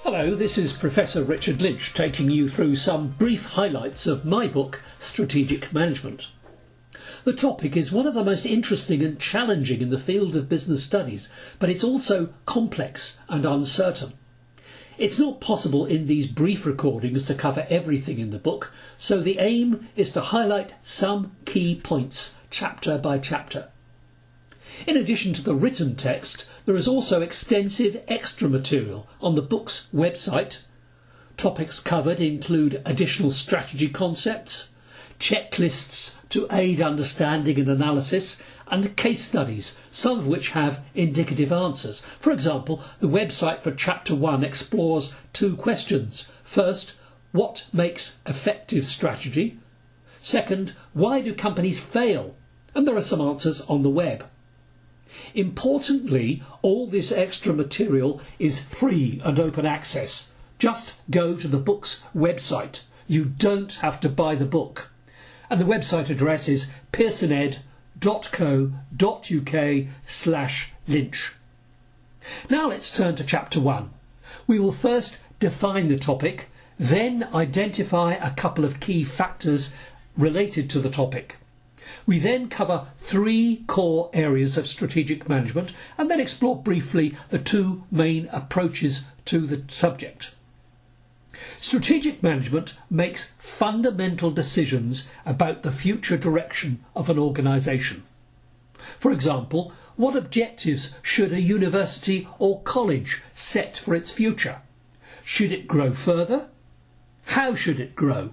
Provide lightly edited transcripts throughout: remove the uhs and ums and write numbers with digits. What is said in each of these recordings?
Hello, this is Professor Richard Lynch taking you through some brief highlights of my book, Strategic Management. The topic is one of the most interesting and challenging in the field of business studies, but it's also complex and uncertain. It's not possible in these brief recordings to cover everything in the book, so the aim is to highlight some key points, chapter by chapter. In addition to the written text, there is also extensive extra material on the book's website. Topics covered include additional strategy concepts, checklists to aid understanding and analysis, and case studies, some of which have indicative answers. For example, the website for Chapter 1 explores two questions. First, what makes effective strategy? Second, why do companies fail? And there are some answers on the web. Importantly, all this extra material is free and open access. Just go to the book's website. You don't have to buy the book. And the website address is pearsoned.co.uk/Lynch. Now let's turn to Chapter 1. We will first define the topic, then identify a couple of key factors related to the topic. We then cover three core areas of strategic management and then explore briefly the two main approaches to the subject. Strategic management makes fundamental decisions about the future direction of an organisation. For example, what objectives should a university or college set for its future? Should it grow further? How should it grow?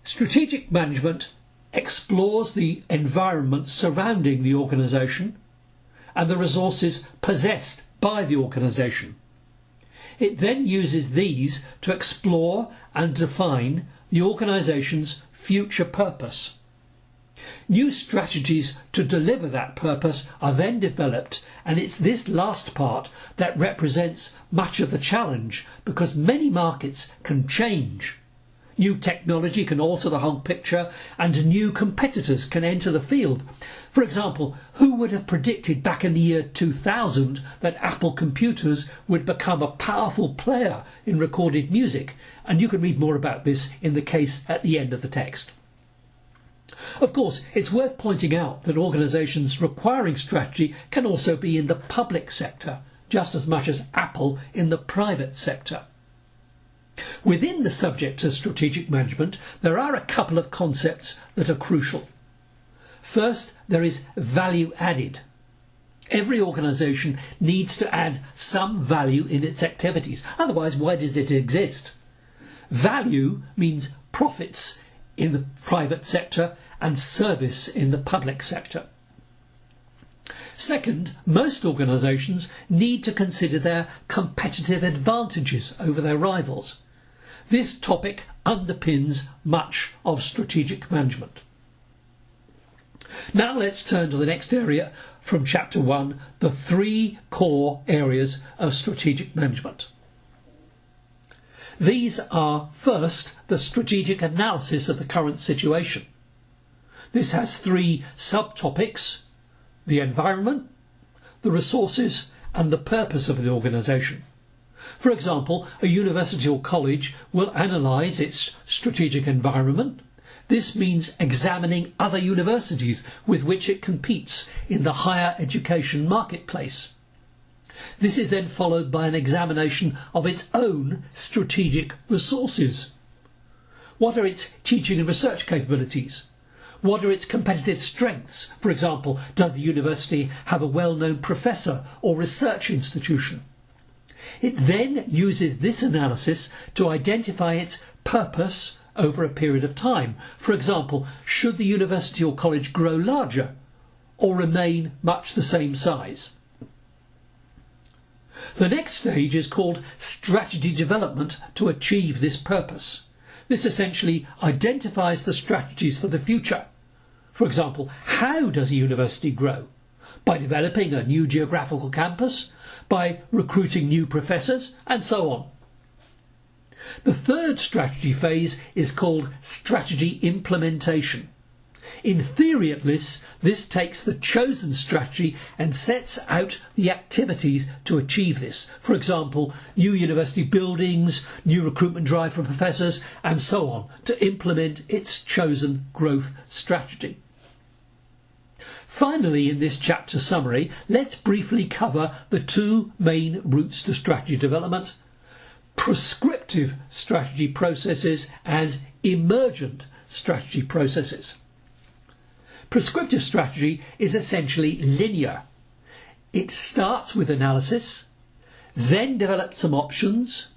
Strategic management explores the environment surrounding the organisation and the resources possessed by the organisation. It then uses these to explore and define the organisation's future purpose. New strategies to deliver that purpose are then developed, and it's this last part that represents much of the challenge because many markets can change. New technology can alter the whole picture and new competitors can enter the field. For example, who would have predicted back in the year 2000 that Apple computers would become a powerful player in recorded music? And you can read more about this in the case at the end of the text. Of course, it's worth pointing out that organisations requiring strategy can also be in the public sector, just as much as Apple in the private sector. Within the subject of strategic management, there are a couple of concepts that are crucial. First, there is value added. Every organisation needs to add some value in its activities. Otherwise, why does it exist? Value means profits in the private sector and service in the public sector. Second, most organisations need to consider their competitive advantages over their rivals. This topic underpins much of strategic management. Now let's turn to the next area from Chapter 1, the three core areas of strategic management. These are, first, the strategic analysis of the current situation. This has three subtopics: the environment, the resources and the purpose of the organisation. For example, a university or college will analyse its strategic environment. This means examining other universities with which it competes in the higher education marketplace. This is then followed by an examination of its own strategic resources. What are its teaching and research capabilities? What are its competitive strengths? For example, does the university have a well-known professor or research institution? It then uses this analysis to identify its purpose over a period of time. For example, should the university or college grow larger or remain much the same size? The next stage is called strategy development to achieve this purpose. This essentially identifies the strategies for the future. For example, how does a university grow? By developing a new geographical campus, by recruiting new professors, and so on. The third strategy phase is called strategy implementation. In theory at least, this takes the chosen strategy and sets out the activities to achieve this. For example, new university buildings, new recruitment drive for professors and so on, to implement its chosen growth strategy. Finally, in this chapter summary, let's briefly cover the two main routes to strategy development: prescriptive strategy processes and emergent strategy processes. Prescriptive strategy is essentially linear. It starts with analysis, then develops some options,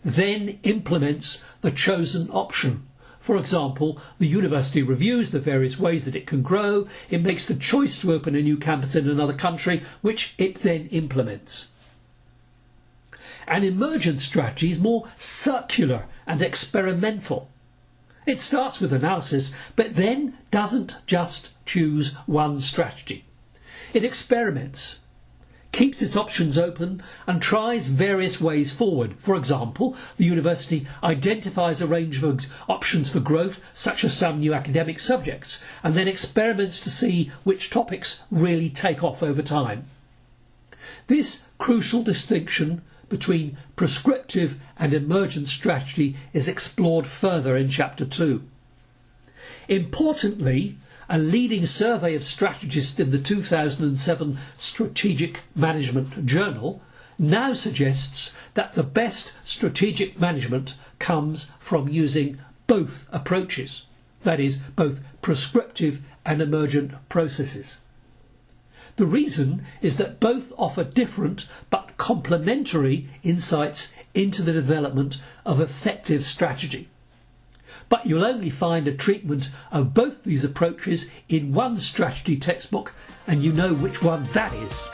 then implements the chosen option. For example, the university reviews the various ways that it can grow, it makes the choice to open a new campus in another country, which it then implements. An emergent strategy is more circular and experimental. It starts with analysis, but then doesn't just choose one strategy. It experiments, keeps its options open and tries various ways forward. For example, the university identifies a range of options for growth, such as some new academic subjects, and then experiments to see which topics really take off over time. This crucial distinction between prescriptive and emergent strategy is explored further in Chapter 2. Importantly, a leading survey of strategists in the 2007 Strategic Management Journal now suggests that the best strategic management comes from using both approaches, that is, both prescriptive and emergent processes. The reason is that both offer different but complementary insights into the development of effective strategy. But you'll only find a treatment of both these approaches in one strategy textbook, and you know which one that is.